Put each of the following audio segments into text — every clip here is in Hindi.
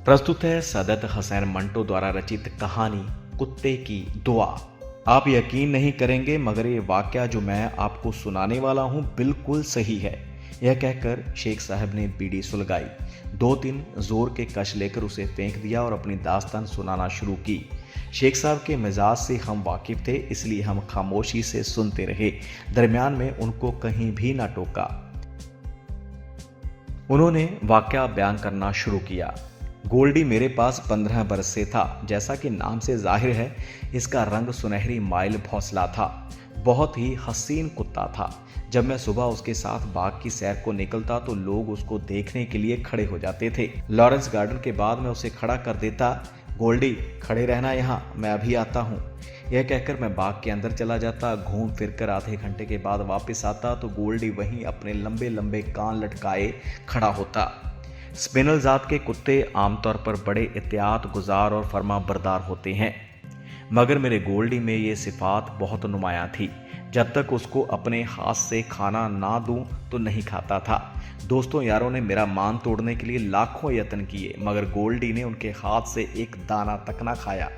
प्रस्तुत है सादत हसैन मंटो द्वारा रचित कहानी कुत्ते की दुआ। आप यकीन नहीं करेंगे मगर ये वाकया जो मैं आपको सुनाने वाला हूँ बिल्कुल सही है। यह कहकर शेख साहब ने बीड़ी सुलगाई, 2-3 जोर के कश लेकर उसे फेंक दिया और अपनी दास्तान सुनाना शुरू की। शेख साहब के मिजाज से हम वाकिफ थे, इसलिए हम खामोशी से सुनते रहे। दरमियान में उनको कहीं भी ना टोका। उन्होंने वाकया बयान करना शुरू किया। गोल्डी मेरे पास 15 बरस से था। जैसा कि नाम से जाहिर है, इसका रंग सुनहरी माइल भौसला था। बहुत ही हसीन कुत्ता था। जब मैं सुबह उसके साथ बाग की सैर को निकलता तो लोग उसको देखने के लिए खड़े हो जाते थे। लॉरेंस गार्डन के बाद मैं उसे खड़ा कर देता। गोल्डी, खड़े रहना यहाँ, मैं अभी आता हूँ। यह कहकर मैं बाग के अंदर चला जाता। घूम फिरकर आधे घंटे के बाद वापस आता तो गोल्डी वहीं अपने लंबे लंबे कान लटकाए खड़ा होता। स्पेनियल जात के कुत्ते आमतौर पर बड़े एहतियात गुजार और फर्मा बरदार होते हैं, मगर मेरे गोल्डी में ये सिफात बहुत नुमायां थी। जब तक उसको अपने हाथ से खाना ना दूं तो नहीं खाता था। दोस्तों यारों ने मेरा मान तोड़ने के लिए लाखों यत्न किए, मगर गोल्डी ने उनके हाथ से एक दाना तक ना खाया।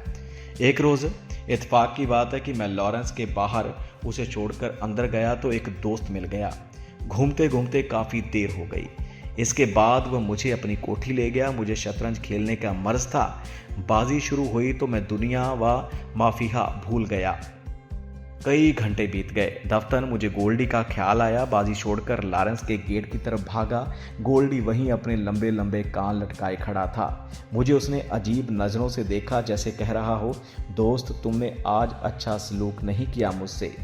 एक रोज़ इत्तेफाक की बात है कि मैं लॉरेंस के बाहर उसे छोड़कर अंदर गया तो एक दोस्त मिल गया। घूमते घूमते काफ़ी देर हो गई। इसके बाद वह मुझे अपनी कोठी ले गया। मुझे शतरंज खेलने का मर्ज था। बाजी शुरू हुई तो मैं दुनिया व माफिया भूल गया। कई घंटे बीत गए। दफ्तर मुझे गोल्डी का ख्याल आया। बाजी छोड़कर लॉरेंस के गेट की तरफ भागा। गोल्डी वहीं अपने लंबे लंबे कान लटकाए खड़ा था। मुझे उसने अजीब नज़रों से देखा, जैसे कह रहा हो, दोस्त तुमने आज अच्छा सलूक नहीं किया मुझसे।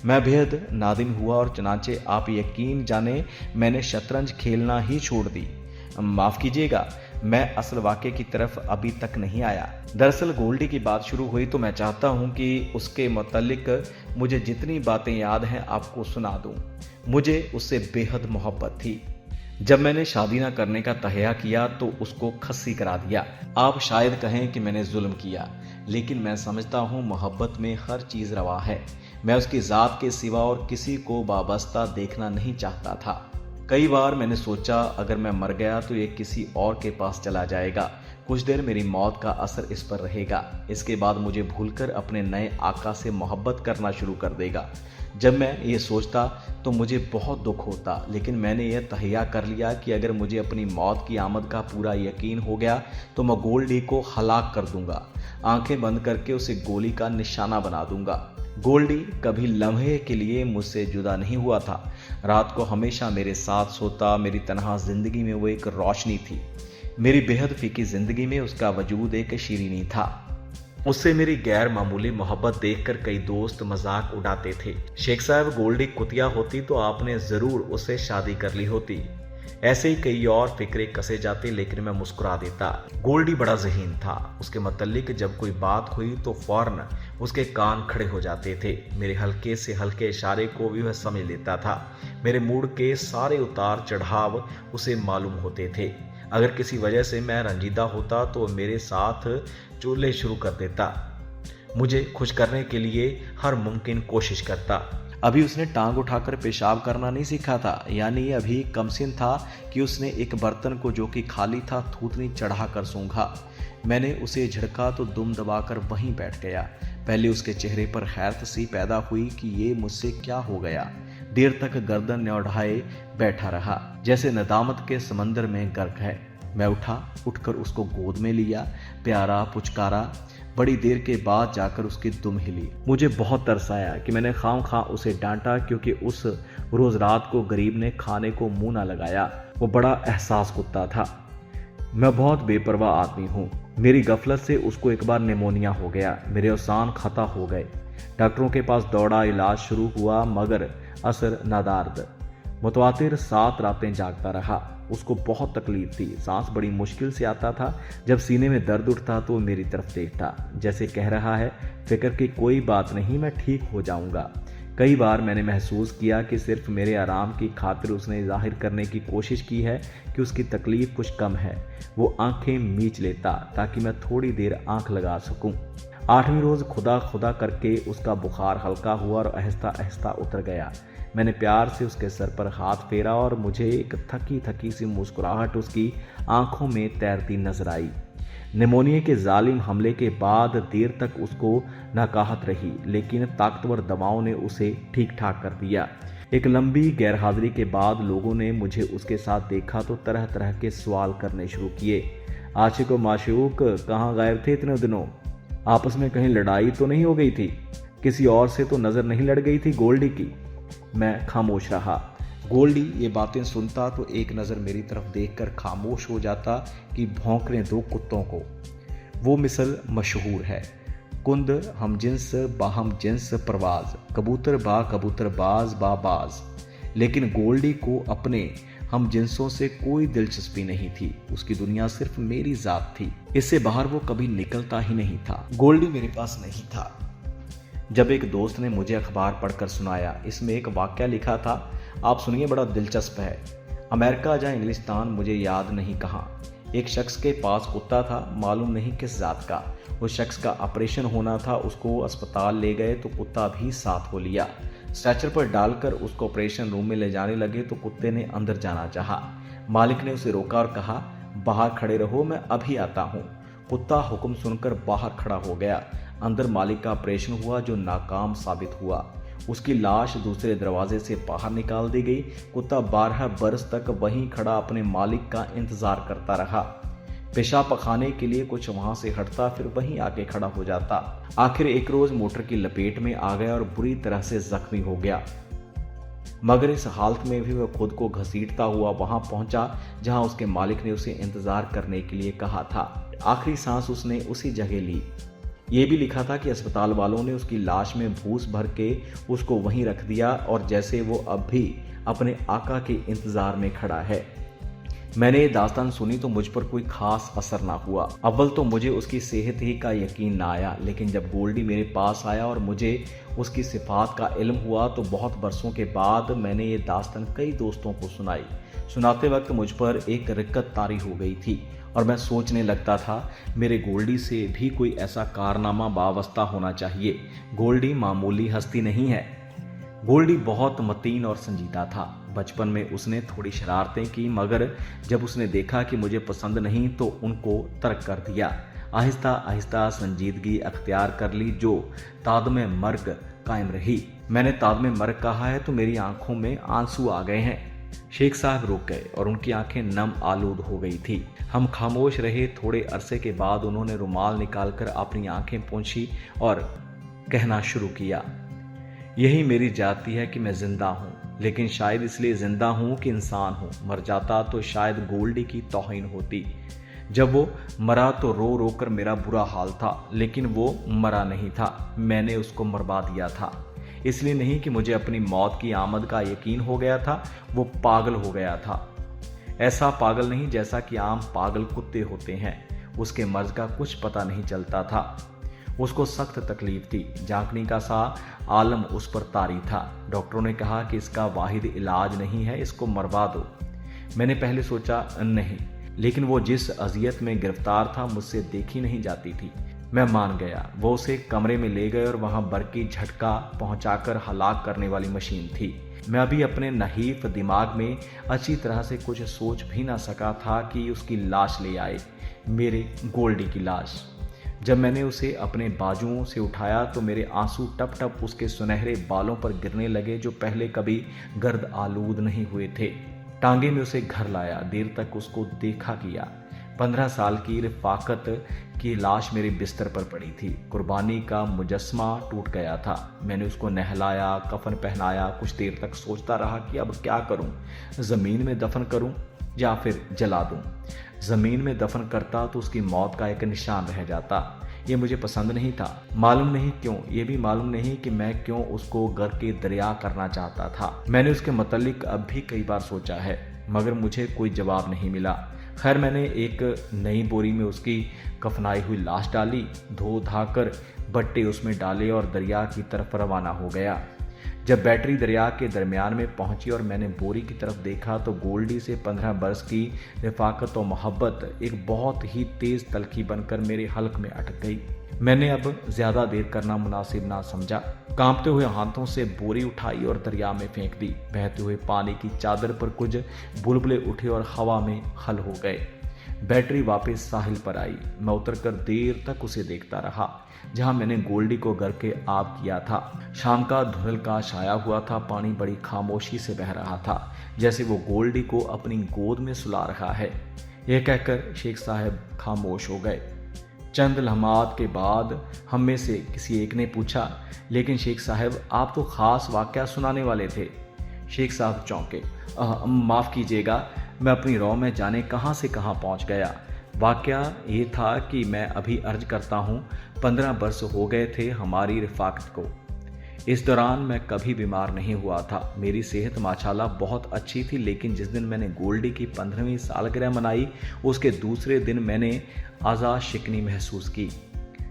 मैं बेहद नादिम हुआ और चनाचे आप यकीन जाने मैंने शतरंज खेलना ही छोड़ दी। माफ़ कीजिएगा, मैं असल वाक़े की तरफ अभी तक नहीं आया। दरअसल गोल्डी की बात शुरू हुई तो मैं चाहता हूँ कि उसके मुतल्लिक मुझे जितनी बातें याद हैं आपको सुना दूँ। मुझे उससे बेहद मोहब्बत थी। जब मैंने शादी ना करने का तहैया किया तो उसको खस्सी करा दिया। आप शायद कहें कि मैंने जुल्म किया, लेकिन मैं समझता हूँ मोहब्बत में हर चीज़ रवा है। मैं उसकी ज़ात के सिवा और किसी को वाबस्ता देखना नहीं चाहता था। कई बार मैंने सोचा अगर मैं मर गया तो ये किसी और के पास चला जाएगा। कुछ देर मेरी मौत का असर इस पर रहेगा। इसके बाद मुझे भूलकर अपने नए आका से मोहब्बत करना शुरू कर देगा। जब मैं ये सोचता तो मुझे बहुत दुख होता, लेकिन मैंने यह तहैया कर लिया कि अगर मुझे अपनी मौत की आमद का पूरा यकीन हो गया तो मैं गोल्डी को हलाक कर दूंगा। आंखें बंद करके उसे गोली का निशाना बना दूंगा। गोल्डी कभी लम्हे के लिए मुझसे जुदा नहीं हुआ था। रात को हमेशा मेरे साथ सोता। मेरी तन्हा जिंदगी में वो एक रोशनी थी। मेरी बेहद फीकी जिंदगी में उसका वजूद एक शीरीनी था। उससे मेरी गैर मामूली मोहब्बत देखकर कई दोस्त मजाक उड़ाते थे। शेख साहब, गोल्डी कुतिया होती तो आपने जरूर उससे शादी कर ली होती। ऐसे ही कई और फिक्रे कसे जाते, लेकिन मैं मुस्कुरा देता। गोल्डी बड़ा ज़हीन था। उसके मुतल्लिक जब कोई बात हुई तो फौरन उसके कान खड़े हो जाते थे। मेरे हल्के से हल्के इशारे को भी वह समझ लेता था। मेरे मूड के सारे उतार चढ़ाव उसे मालूम होते थे। अगर किसी वजह से मैं रंजीदा होता तो मेरे साथ चूल्हे शुरू कर देता। मुझे खुश करने के लिए हर मुमकिन कोशिश करता। अभी उसने टांग उठाकर पेशाब करना नहीं सीखा था, यानी अभी कमसिन था कि उसने एक बर्तन को जो कि खाली था थूथनी चढ़ाकर सूंघा। मैंने उसे झड़का तो दुम दबाकर वहीं बैठ गया। पहले उसके चेहरे पर हैरत सी पैदा हुई कि ये मुझसे क्या हो गया। देर तक गर्दन न उठाए बैठा रहा, जैसे नदामत के समंदर में गर्क है। मैं उठकर उसको गोद में लिया, प्यारा, पुचकारा। बड़ी देर के बाद जाकर उसकी दुम हिली। मुझे बहुत तरस आया कि मैंने खामखा उसे डांटा, क्योंकि उस रोज रात को गरीब ने खाने को मुंह ना लगाया। वो बड़ा एहसास कुत्ता था। मैं बहुत बेपरवाह आदमी हूँ। मेरी गफलत से उसको एक बार निमोनिया हो गया। मेरे अवसान खता हो गए। डॉक्टरों के पास दौड़ा, इलाज शुरू हुआ, मगर असर नादारद। मुतवातिर 7 रातें जागता रहा। उसको बहुत तकलीफ थी। सांस बड़ी मुश्किल से आता था। जब सीने में दर्द उठता तो मेरी तरफ देखता, जैसे कह रहा है, फिक्र की कोई बात नहीं, मैं ठीक हो जाऊंगा। कई बार मैंने महसूस किया कि सिर्फ मेरे आराम की खातिर उसने जाहिर करने की कोशिश की है कि उसकी तकलीफ कुछ कम है। वो आंखें मीच लेता ताकि मैं थोड़ी देर आंख लगा सकूं। 8वें रोज खुदा खुदा करके उसका बुखार हल्का हुआ और आहिस्ता आहिस्ता उतर गया। मैंने प्यार से उसके सर पर हाथ फेरा और मुझे एक थकी थकी सी मुस्कुराहट उसकी आंखों में तैरती नजर आई। निमोनिया के जालिम हमले के बाद देर तक उसको नकाहत रही, लेकिन ताकतवर दवाओं ने उसे ठीक ठाक कर दिया। एक लंबी गैरहाजिरी के बाद लोगों ने मुझे उसके साथ देखा तो तरह तरह के सवाल करने शुरू किए। आशिक व माशूक कहाँ गायब थे इतने दिनों? आपस में कहीं लड़ाई तो नहीं हो गई थी? किसी और से तो नजर नहीं लड़ गई थी गोल्डी की? मैं खामोश रहा। गोल्डी ये बातें सुनता तो एक नज़र मेरी तरफ देखकर खामोश हो जाता कि भौंकने दो कुत्तों को। वो मिसल मशहूर है, कुंद हम जिन्स बाहम जिन्स परवाज, कबूतर बाज बा बाज। लेकिन गोल्डी को अपने हम जिन्सों से कोई दिलचस्पी नहीं थी। उसकी दुनिया सिर्फ मेरी जात थी, इससे बाहर वो कभी निकलता ही नहीं था। गोल्डी मेरे पास नहीं था। जब एक दोस्त ने मुझे अखबार पढ़कर सुनाया, इसमें एक वाक्य लिखा था, आप सुनिए, बड़ा दिलचस्प है। अमेरिका या इंग्लिस्तान मुझे याद नहीं कहाँ, एक शख्स के पास कुत्ता था, मालूम नहीं किस जात का। उस शख्स का ऑपरेशन होना था, उसको अस्पताल ले गए तो कुत्ता भी साथ हो लिया। स्ट्रेचर पर डालकर उसको ऑपरेशन रूम में ले जाने लगे तो कुत्ते ने अंदर जाना चाहा। मालिक ने उसे रोका और कहा, बाहर खड़े रहो, मैं अभी आता हूँ। कुत्ता हुक्म सुनकर बाहर खड़ा हो गया। अंदर मालिक का ऑपरेशन हुआ जो नाकाम साबित हुआ। उसकी लाश दूसरे दरवाजे से बाहर निकाल दी गई। कुत्ता 12 बरस तक वहीं खड़ा अपने मालिक का इंतजार करता रहा। पेशाब पखाने के लिए कुछ वहां से हटता, फिर वहीं आके खड़ा हो जाता। आखिर एक रोज मोटर की लपेट में आ गया और बुरी तरह से जख्मी हो गया। मगर इस हालत में भी वह खुद को घसीटता हुआ वहां पहुंचा जहां उसके मालिक ने उसे इंतजार करने के लिए कहा था। आखिरी सांस उसने उसी जगह ली। ये भी लिखा था कि अस्पताल वालों ने उसकी लाश में भूस भर के उसको वहीं रख दिया और जैसे वो अब भी अपने आका के इंतजार में खड़ा है। मैंने ये दास्तान सुनी तो मुझ पर कोई खास असर ना हुआ। अव्वल तो मुझे उसकी सेहत ही का यकीन ना आया, लेकिन जब गोल्डी मेरे पास आया और मुझे उसकी सिफात का इल्म हुआ तो बहुत बरसों के बाद मैंने ये दास्तान कई दोस्तों को सुनाई। सुनाते वक्त मुझ पर एक रिक्कत तारी हो गई थी और मैं सोचने लगता था, मेरे गोल्डी से भी कोई ऐसा कारनामा वाबस्ता होना चाहिए। गोल्डी मामूली हस्ती नहीं है। गोल्डी बहुत मतीन और संजीदा था। बचपन में उसने थोड़ी शरारतें की, मगर जब उसने देखा कि मुझे पसंद नहीं तो उनको तर्क कर दिया। आहिस्ता आहिस्ता संजीदगी अख्तियार कर ली जो तादमे मर्ग कायम रही। मैंने तादमे मर्ग कहा है तो मेरी आंखों में आंसू आ गए हैं। शेख साहब रुक गए और उनकी आंखें नम आलूद हो गई थी। हम खामोश रहे। थोड़े अरसे के बाद उन्होंने रुमाल निकालकर अपनी आंखें पोंछी और कहना शुरू किया, यही मेरी जाति है कि मैं जिंदा हूँ, लेकिन शायद इसलिए जिंदा हूँ कि इंसान हूँ। मर जाता तो शायद गोल्डी की तौहीन होती। जब वो मरा तो रो रो कर मेरा बुरा हाल था, लेकिन वो मरा नहीं था, मैंने उसको मरवा दिया था। इसलिए नहीं कि मुझे अपनी मौत की आमद का यकीन हो गया था, वो पागल हो गया था। ऐसा पागल नहीं जैसा कि आम पागल कुत्ते होते हैं। उसके मर्ज का कुछ पता नहीं चलता था। उसको सख्त तकलीफ थी। झांकनी का सा आलम उस पर तारी था। डॉक्टरों ने कहा कि इसका वाहिद इलाज नहीं है, इसको मरवा दो। मैंने पहले सोचा नहीं, लेकिन वो जिस अजियत में गिरफ्तार था मुझसे देखी नहीं जाती थी। मैं मान गया। वो उसे कमरे में ले गए और वहां बरकी झटका पहुंचाकर हलाक करने वाली मशीन थी। मैं अभी अपने नहीफ दिमाग में अच्छी तरह से कुछ सोच भी ना सका था कि उसकी लाश ले आए, मेरे गोल्डी की लाश। जब मैंने उसे अपने बाजुओं से उठाया तो मेरे आंसू टप टप उसके सुनहरे बालों पर गिरने लगे जो पहले कभी गर्द आलूद नहीं हुए थे। टांगे में उसे घर लाया, देर तक उसको देखा किया। 15 साल की रफाकत की लाश मेरे बिस्तर पर पड़ी थी। कुर्बानी का मुजस्मा टूट गया था। मैंने उसको नहलाया, कफन पहनाया। कुछ देर तक सोचता रहा कि अब क्या करूं, ज़मीन में दफन करूं या फिर जला दूं। ज़मीन में दफन करता तो उसकी मौत का एक निशान रह जाता। ये मुझे पसंद नहीं था। मालूम नहीं क्यों, ये भी मालूम नहीं कि मैं क्यों उसको गर के दरिया करना चाहता था। मैंने उसके मुतालिक अब भी कई बार सोचा है, मगर मुझे कोई जवाब नहीं मिला। खैर, मैंने एक नई बोरी में उसकी कफनाई हुई लाश डाली, धो धाकर बट्टे उसमें डाले और दरिया की तरफ रवाना हो गया। जब बैटरी दरिया के दरमियान में पहुंची और मैंने बोरी की तरफ देखा तो गोल्डी से 15 बरस की रफाकत और मोहब्बत एक बहुत ही तेज तलखी बनकर मेरे हल्क में अटक गई। मैंने अब ज्यादा देर करना मुनासिब ना समझा। कांपते हुए हाथों से बोरी उठाई और दरिया में फेंक दी। बहते हुए पानी की चादर पर कुछ बुलबुले उठे और हवा में हल हो गए। बैटरी वापस साहिल पर आई। मैं उतरकर देर तक उसे देखता रहा जहां मैंने गोल्डी को घर के आब किया था। शाम का धुंधलका छाया हुआ था। पानी बड़ी खामोशी से बह रहा था, जैसे वो गोल्डी को अपनी गोद में सुला रहा है। यह कहकर शेख साहब खामोश हो गए। चंद लम्हात के बाद हम में से किसी एक ने पूछा, लेकिन शेख साहब आप तो खास वाकया सुनाने वाले थे। शेख साहब चौंके। माफ़ कीजिएगा, मैं अपनी रौ में जाने कहाँ से कहाँ पहुँच गया। वाकया ये था कि मैं अभी अर्ज करता हूँ 15 बरस हो गए थे हमारी रफाकत को। इस दौरान मैं कभी बीमार नहीं हुआ था। मेरी सेहत माशाल्लाह बहुत अच्छी थी, लेकिन जिस दिन मैंने गोल्डी की 15वीं सालगिरह मनाई उसके दूसरे दिन मैंने आज़ा शिकनी महसूस की।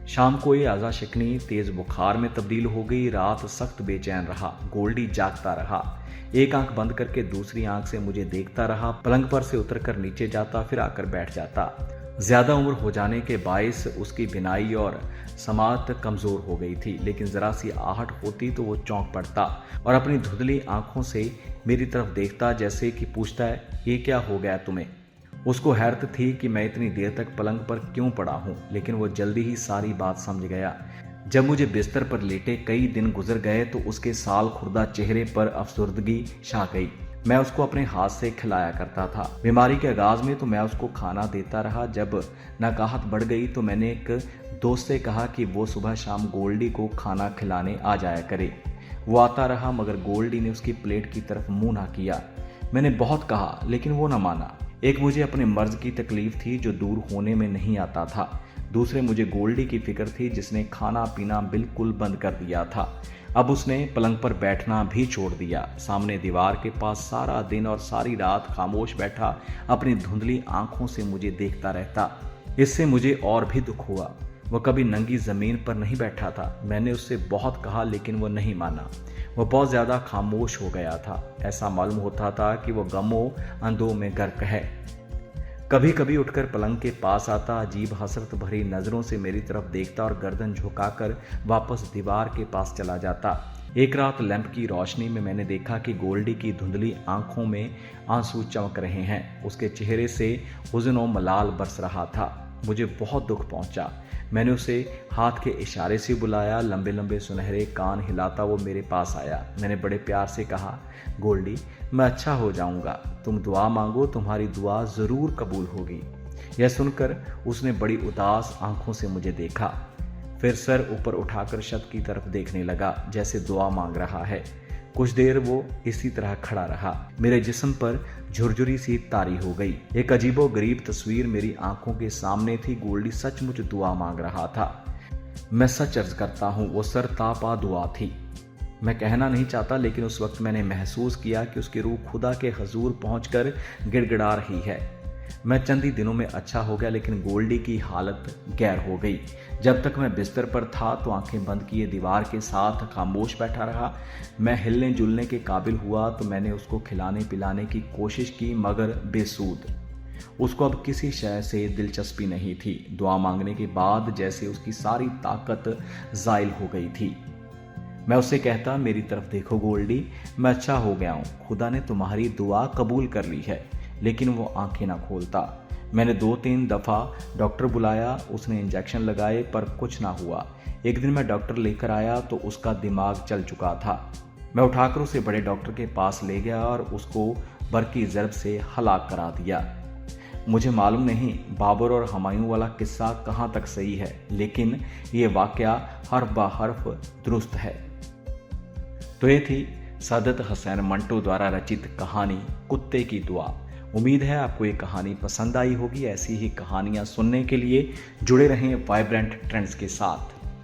शाम को ये आज़ा शिकनी तेज़ बुखार में तब्दील हो गई। रात सख्त बेचैन रहा। गोल्डी जागता रहा। एक आंख बंद करके दूसरी आंख से मुझे देखता रहा। पलंग पर से उतरकर नीचे जाता, फिर आकर बैठ जाता। ज़्यादा उम्र हो जाने के बायस उसकी बिनाई और समात कमज़ोर हो गई थी, लेकिन ज़रा सी आहट होती तो वो चौंक पड़ता और अपनी धुंधली आंखों से मेरी तरफ देखता, जैसे कि पूछता है, ये क्या हो गया तुम्हें। उसको हैरत थी कि मैं इतनी देर तक पलंग पर क्यों पड़ा हूँ, लेकिन वो जल्दी ही सारी बात समझ गया। जब मुझे बिस्तर पर लेटे कई दिन गुजर गए तो उसके साल खुर्दा चेहरे पर अफसुर्दगी छा गई। मैं उसको अपने हाथ से खिलाया करता था। बीमारी के आगाज में तो मैं उसको खाना देता रहा। जब नकाहत बढ़ गई तो मैंने एक दोस्त से कहा कि वो सुबह शाम गोल्डी को खाना खिलाने आ जाया करे। वो आता रहा, मगर गोल्डी ने उसकी प्लेट की तरफ मुंह ना किया। मैंने बहुत कहा, लेकिन वो ना माना। एक मुझे अपने मर्ज की तकलीफ थी जो दूर होने में नहीं आता था। दूसरे मुझे गोल्डी की फिक्र थी जिसने खाना पीना बिल्कुल बंद कर दिया था। अब उसने पलंग पर बैठना भी छोड़ दिया। सामने दीवार के पास सारा दिन और सारी रात खामोश बैठा अपनी धुंधली आंखों से मुझे देखता रहता। इससे मुझे और भी दुख हुआ। वह कभी नंगी जमीन पर नहीं बैठा था। मैंने उससे बहुत कहा, लेकिन वो नहीं माना। वह बहुत ज़्यादा खामोश हो गया था। ऐसा मालूम होता था कि वह गमों अंधों में गर्क है। कभी कभी उठकर पलंग के पास आता, अजीब हसरत भरी नज़रों से मेरी तरफ देखता और गर्दन झुकाकर वापस दीवार के पास चला जाता। एक रात लैंप की रोशनी में मैंने देखा कि गोल्डी की धुंधली आंखों में आंसू चमक रहे हैं। उसके चेहरे से हुज़्न और मलाल बरस रहा था। मुझे बहुत दुख पहुंचा। मैंने उसे हाथ के इशारे से बुलाया। लंबे लंबे सुनहरे कान हिलाता वो मेरे पास आया। मैंने बड़े प्यार से कहा, गोल्डी मैं अच्छा हो जाऊंगा, तुम दुआ मांगो, तुम्हारी दुआ ज़रूर कबूल होगी। यह सुनकर उसने बड़ी उदास आंखों से मुझे देखा, फिर सर ऊपर उठाकर छत की तरफ देखने लगा जैसे दुआ मांग रहा है। कुछ देर वो इसी तरह खड़ा रहा। मेरे जिस्म पर झुरझुरी सी तारी हो गई। एक अजीबो गरीब तस्वीर मेरी आंखों के सामने थी। गोल्डी सचमुच दुआ मांग रहा था। मैं सच अर्ज करता हूँ, वो सर तापा दुआ थी। मैं कहना नहीं चाहता, लेकिन उस वक्त मैंने महसूस किया कि उसकी रूह खुदा के हजूर पहुंचकर गिड़गिड़ा रही है। मैं चंद ही दिनों में अच्छा हो गया, लेकिन गोल्डी की हालत गैर हो गई। जब तक मैं बिस्तर पर था तो आंखें बंद किए दीवार के साथ खामोश बैठा रहा। मैं हिलने जुलने के काबिल हुआ तो मैंने उसको खिलाने पिलाने की कोशिश की, मगर बेसूद। उसको अब किसी शय से दिलचस्पी नहीं थी। दुआ मांगने के बाद जैसे उसकी सारी ताकत ज़ाइल हो गई थी। मैं उससे कहता, मेरी तरफ देखो गोल्डी, मैं अच्छा हो गया हूँ, खुदा ने तुम्हारी दुआ कबूल कर ली है। लेकिन वो आंखें ना खोलता। मैंने 2-3 दफ़ा डॉक्टर बुलाया, उसने इंजेक्शन लगाए, पर कुछ ना हुआ। एक दिन मैं डॉक्टर लेकर आया तो उसका दिमाग चल चुका था। मैं उठाकर उसे बड़े डॉक्टर के पास ले गया और उसको बरकी ज़रब से हलाक करा दिया। मुझे मालूम नहीं बाबर और हुमायूं वाला किस्सा कहाँ तक सही है, लेकिन ये वाक़या हर्फ बा हर्फ दुरुस्त है। तो ये थी सादत हसैन मंटो द्वारा रचित कहानी कुत्ते की दुआ। उम्मीद है आपको ये कहानी पसंद आई होगी। ऐसी ही कहानियाँ सुनने के लिए जुड़े रहें वाइब्रेंट ट्रेंड्स के साथ।